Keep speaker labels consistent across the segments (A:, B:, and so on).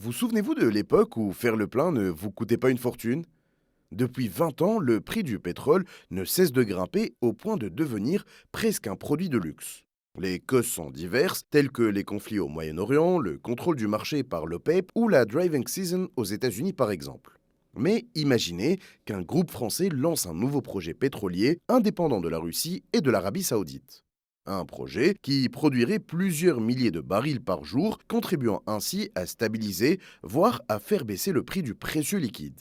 A: Vous souvenez-vous de l'époque où faire le plein ne vous coûtait pas une fortune? Depuis 20 ans, le prix du pétrole ne cesse de grimper au point de devenir presque un produit de luxe. Les causes sont diverses, telles que les conflits au Moyen-Orient, le contrôle du marché par l'OPEP ou la driving season aux États-Unis par exemple. Mais imaginez qu'un groupe français lance un nouveau projet pétrolier indépendant de la Russie et de l'Arabie saoudite. Un projet qui produirait plusieurs milliers de barils par jour, contribuant ainsi à stabiliser, voire à faire baisser le prix du précieux liquide.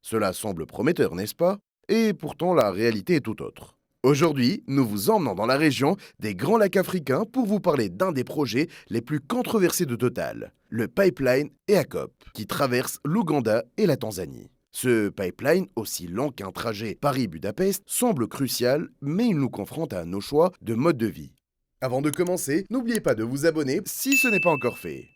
A: Cela semble prometteur, n'est-ce pas? Et pourtant, la réalité est tout autre. Aujourd'hui, nous vous emmenons dans la région des Grands Lacs africains pour vous parler d'un des projets les plus controversés de Total, le pipeline EACOP, qui traverse l'Ouganda et la Tanzanie. Ce pipeline, aussi lent qu'un trajet Paris-Budapest, semble crucial, mais il nous confronte à nos choix de mode de vie. Avant de commencer, n'oubliez pas de vous abonner si ce n'est pas encore fait.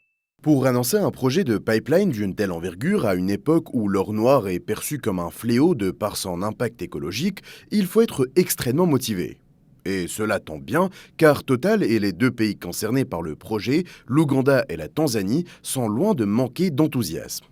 A: Pour annoncer un projet de pipeline d'une telle envergure à une époque où l'or noir est perçu comme un fléau de par son impact écologique, il faut être extrêmement motivé. Et cela tombe bien, car Total et les deux pays concernés par le projet, l'Ouganda et la Tanzanie, sont loin de manquer d'enthousiasme.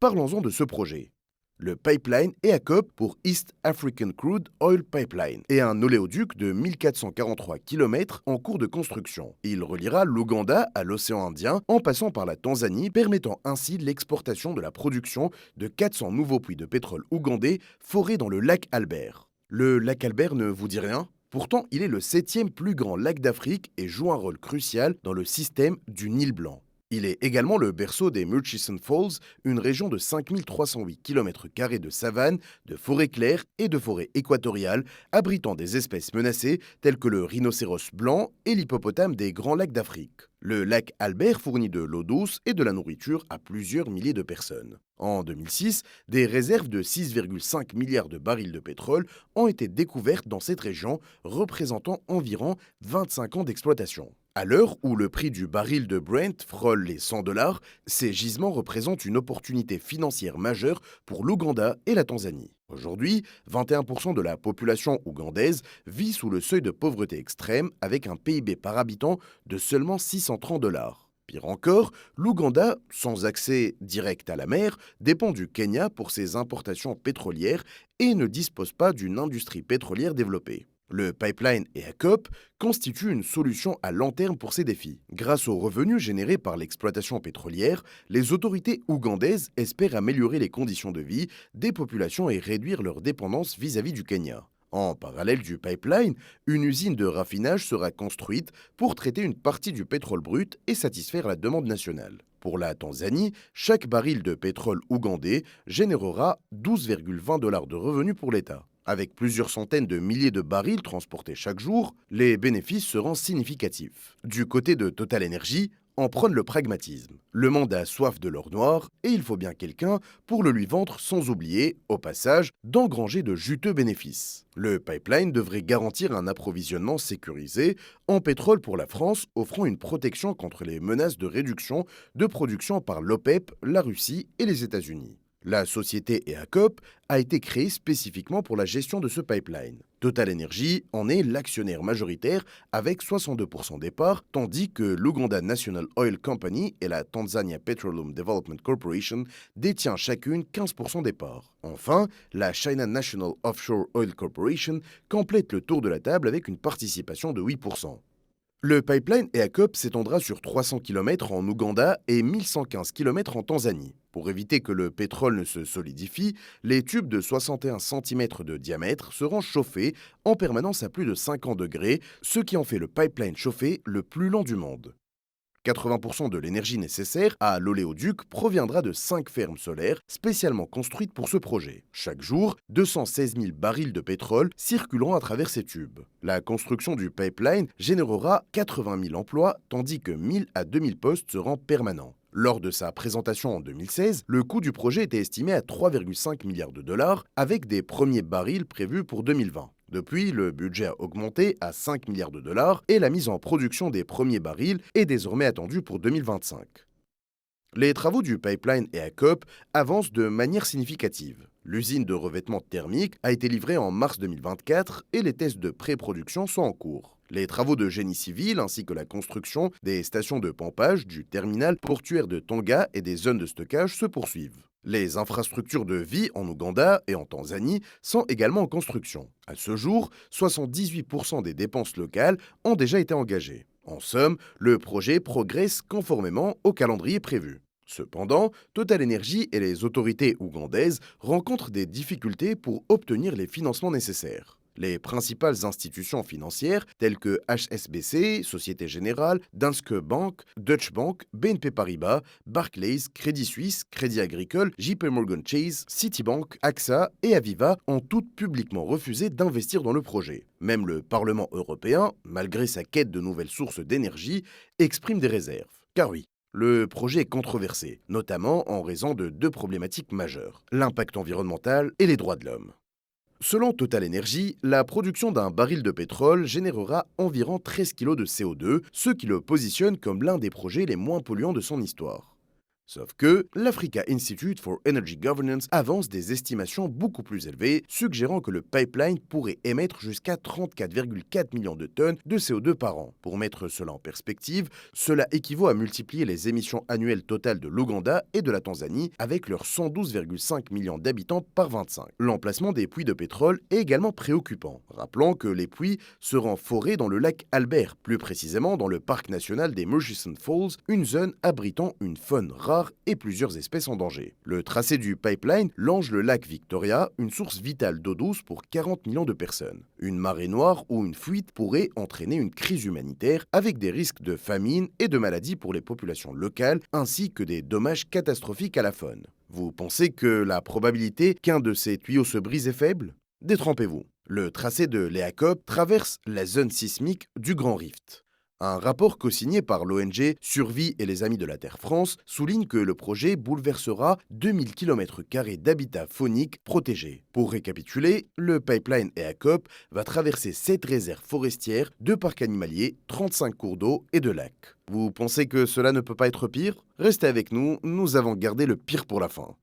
A: Parlons-en de ce projet. Le pipeline EACOP pour East African Crude Oil Pipeline est un oléoduc de 1443 km en cours de construction. Il reliera l'Ouganda à l'océan Indien en passant par la Tanzanie, permettant ainsi l'exportation de la production de 400 nouveaux puits de pétrole ougandais forés dans le lac Albert. Le lac Albert ne vous dit rien? Pourtant, il est le septième plus grand lac d'Afrique et joue un rôle crucial dans le système du Nil blanc. Il est également le berceau des Murchison Falls, une région de 5308 km² de savane, de forêts claires et de forêts équatoriales, abritant des espèces menacées telles que le rhinocéros blanc et l'hippopotame des Grands Lacs d'Afrique. Le lac Albert fournit de l'eau douce et de la nourriture à plusieurs milliers de personnes. En 2006, des réserves de 6,5 milliards de barils de pétrole ont été découvertes dans cette région, représentant environ 25 ans d'exploitation. À l'heure où le prix du baril de Brent frôle les 100 dollars, ces gisements représentent une opportunité financière majeure pour l'Ouganda et la Tanzanie. Aujourd'hui, 21% de la population ougandaise vit sous le seuil de pauvreté extrême avec un PIB par habitant de seulement 630 dollars. Pire encore, l'Ouganda, sans accès direct à la mer, dépend du Kenya pour ses importations pétrolières et ne dispose pas d'une industrie pétrolière développée. Le pipeline EACOP constitue une solution à long terme pour ces défis. Grâce aux revenus générés par l'exploitation pétrolière, les autorités ougandaises espèrent améliorer les conditions de vie des populations et réduire leur dépendance vis-à-vis du Kenya. En parallèle du pipeline, une usine de raffinage sera construite pour traiter une partie du pétrole brut et satisfaire la demande nationale. Pour la Tanzanie, chaque baril de pétrole ougandais générera 12,20 dollars de revenus pour l'État. Avec plusieurs centaines de milliers de barils transportés chaque jour, les bénéfices seront significatifs. Du côté de Total Energy, on prône le pragmatisme. Le monde a soif de l'or noir et il faut bien quelqu'un pour le lui vendre sans oublier, au passage, d'engranger de juteux bénéfices. Le pipeline devrait garantir un approvisionnement sécurisé en pétrole pour la France, offrant une protection contre les menaces de réduction de production par l'OPEP, la Russie et les États-Unis. La société EACOP a été créée spécifiquement pour la gestion de ce pipeline. Total Energy en est l'actionnaire majoritaire avec 62% des parts, tandis que l'Uganda National Oil Company et la Tanzania Petroleum Development Corporation détiennent chacune 15% des parts. Enfin, la China National Offshore Oil Corporation complète le tour de la table avec une participation de 8%. Le pipeline EACOP s'étendra sur 300 km en Ouganda et 1115 km en Tanzanie. Pour éviter que le pétrole ne se solidifie, les tubes de 61 cm de diamètre seront chauffés en permanence à plus de 50 degrés, ce qui en fait le pipeline chauffé le plus long du monde. 80% de l'énergie nécessaire à l'oléoduc proviendra de 5 fermes solaires spécialement construites pour ce projet. Chaque jour, 216 000 barils de pétrole circuleront à travers ces tubes. La construction du pipeline générera 80 000 emplois, tandis que 1000 à 2000 postes seront permanents. Lors de sa présentation en 2016, le coût du projet était estimé à 3,5 milliards de dollars, avec des premiers barils prévus pour 2020. Depuis, le budget a augmenté à 5 milliards de dollars et la mise en production des premiers barils est désormais attendue pour 2025. Les travaux du pipeline EACOP avancent de manière significative. L'usine de revêtement thermique a été livrée en mars 2024 et les tests de pré-production sont en cours. Les travaux de génie civil ainsi que la construction des stations de pompage, du terminal portuaire de Tonga et des zones de stockage se poursuivent. Les infrastructures de vie en Ouganda et en Tanzanie sont également en construction. À ce jour, 78% des dépenses locales ont déjà été engagées. En somme, le projet progresse conformément au calendrier prévu. Cependant, Total Energy et les autorités ougandaises rencontrent des difficultés pour obtenir les financements nécessaires. Les principales institutions financières, telles que HSBC, Société Générale, Danske Bank, Deutsche Bank, BNP Paribas, Barclays, Crédit Suisse, Crédit Agricole, JP Morgan Chase, Citibank, AXA et Aviva ont toutes publiquement refusé d'investir dans le projet. Même le Parlement européen, malgré sa quête de nouvelles sources d'énergie, exprime des réserves. Car oui, le projet est controversé, notamment en raison de deux problématiques majeures, l'impact environnemental et les droits de l'homme. Selon Total Energy, la production d'un baril de pétrole générera environ 13 kg de CO2, ce qui le positionne comme l'un des projets les moins polluants de son histoire. Sauf que l'Africa Institute for Energy Governance avance des estimations beaucoup plus élevées, suggérant que le pipeline pourrait émettre jusqu'à 34,4 millions de tonnes de CO2 par an. Pour mettre cela en perspective, cela équivaut à multiplier les émissions annuelles totales de l'Ouganda et de la Tanzanie avec leurs 112,5 millions d'habitants par 25. L'emplacement des puits de pétrole est également préoccupant. Rappelons que les puits seront forés dans le lac Albert, plus précisément dans le parc national des Murchison Falls, une zone abritant une faune rare et plusieurs espèces en danger. Le tracé du pipeline longe le lac Victoria, une source vitale d'eau douce pour 40 millions de personnes. Une marée noire ou une fuite pourrait entraîner une crise humanitaire avec des risques de famine et de maladies pour les populations locales ainsi que des dommages catastrophiques à la faune. Vous pensez que la probabilité qu'un de ces tuyaux se brise est faible? Détrompez-vous. Le tracé de l'EACOP traverse la zone sismique du Grand Rift. Un rapport co-signé par l'ONG Survie et les Amis de la Terre France souligne que le projet bouleversera 2000 km² d'habitats fauniques protégés. Pour récapituler, le pipeline EACOP va traverser 7 réserves forestières, 2 parcs animaliers, 35 cours d'eau et 2 lacs. Vous pensez que cela ne peut pas être pire? Restez avec nous, nous avons gardé le pire pour la fin.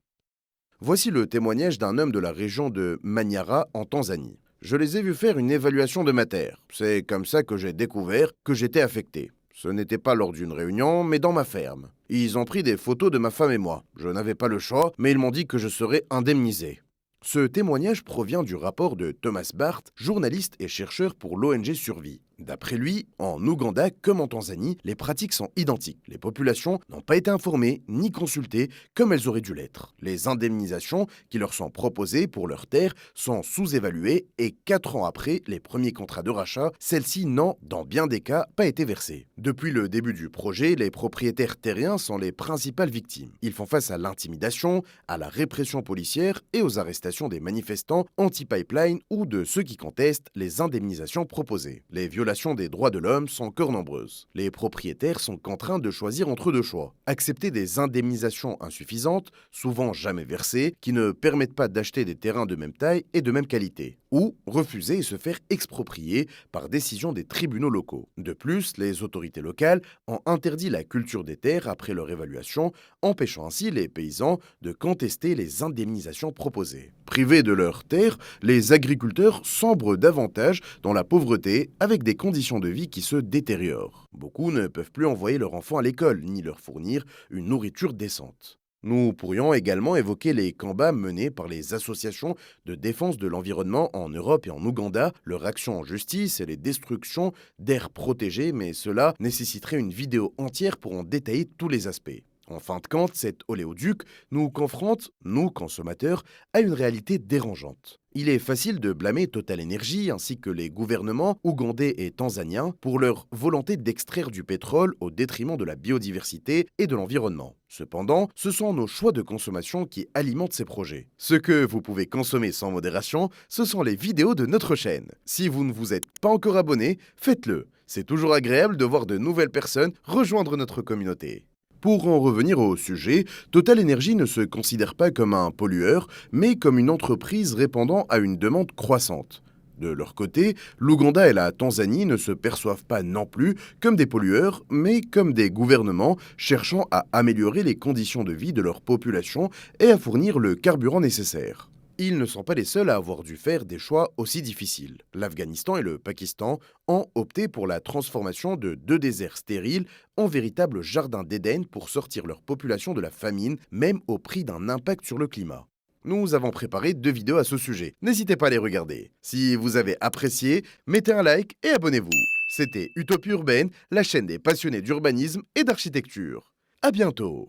A: Voici le témoignage d'un homme de la région de Manyara en Tanzanie. Je les ai vus faire une évaluation de ma terre. C'est comme ça que j'ai découvert que j'étais affecté. Ce n'était pas lors d'une réunion, mais dans ma ferme. Ils ont pris des photos de ma femme et moi. Je n'avais pas le choix, mais ils m'ont dit que je serais indemnisé. Ce témoignage provient du rapport de Thomas Barth, journaliste et chercheur pour l'ONG Survie. D'après lui, en Ouganda comme en Tanzanie, les pratiques sont identiques. Les populations n'ont pas été informées ni consultées comme elles auraient dû l'être. Les indemnisations qui leur sont proposées pour leurs terres sont sous-évaluées et 4 ans après les premiers contrats de rachat, celles-ci n'ont, dans bien des cas, pas été versées. Depuis le début du projet, les propriétaires terriens sont les principales victimes. Ils font face à l'intimidation, à la répression policière et aux arrestations des manifestants anti-pipeline ou de ceux qui contestent les indemnisations proposées. Les violations des droits de l'homme sont encore nombreuses. Les propriétaires sont contraints de choisir entre deux choix. Accepter des indemnisations insuffisantes, souvent jamais versées, qui ne permettent pas d'acheter des terrains de même taille et de même qualité. Ou refuser et se faire exproprier par décision des tribunaux locaux. De plus, les autorités locales ont interdit la culture des terres après leur évaluation, empêchant ainsi les paysans de contester les indemnisations proposées. Privés de leurs terres, les agriculteurs sombrent davantage dans la pauvreté avec des conditions de vie qui se détériorent. Beaucoup ne peuvent plus envoyer leurs enfants à l'école ni leur fournir une nourriture décente. Nous pourrions également évoquer les combats menés par les associations de défense de l'environnement en Europe et en Ouganda, leur action en justice et les destructions d'aires protégées, mais cela nécessiterait une vidéo entière pour en détailler tous les aspects. En fin de compte, cet oléoduc nous confronte, nous consommateurs, à une réalité dérangeante. Il est facile de blâmer Total Energy ainsi que les gouvernements ougandais et tanzaniens pour leur volonté d'extraire du pétrole au détriment de la biodiversité et de l'environnement. Cependant, ce sont nos choix de consommation qui alimentent ces projets. Ce que vous pouvez consommer sans modération, ce sont les vidéos de notre chaîne. Si vous ne vous êtes pas encore abonné, faites-le. C'est toujours agréable de voir de nouvelles personnes rejoindre notre communauté. Pour en revenir au sujet, Total Energy ne se considère pas comme un pollueur, mais comme une entreprise répondant à une demande croissante. De leur côté, l'Ouganda et la Tanzanie ne se perçoivent pas non plus comme des pollueurs, mais comme des gouvernements cherchant à améliorer les conditions de vie de leur population et à fournir le carburant nécessaire. Ils ne sont pas les seuls à avoir dû faire des choix aussi difficiles. L'Afghanistan et le Pakistan ont opté pour la transformation de deux déserts stériles en véritables jardins d'Éden pour sortir leur population de la famine, même au prix d'un impact sur le climat. Nous avons préparé 2 vidéos à ce sujet. N'hésitez pas à les regarder. Si vous avez apprécié, mettez un like et abonnez-vous. C'était Utopie urbaine, la chaîne des passionnés d'urbanisme et d'architecture. À bientôt!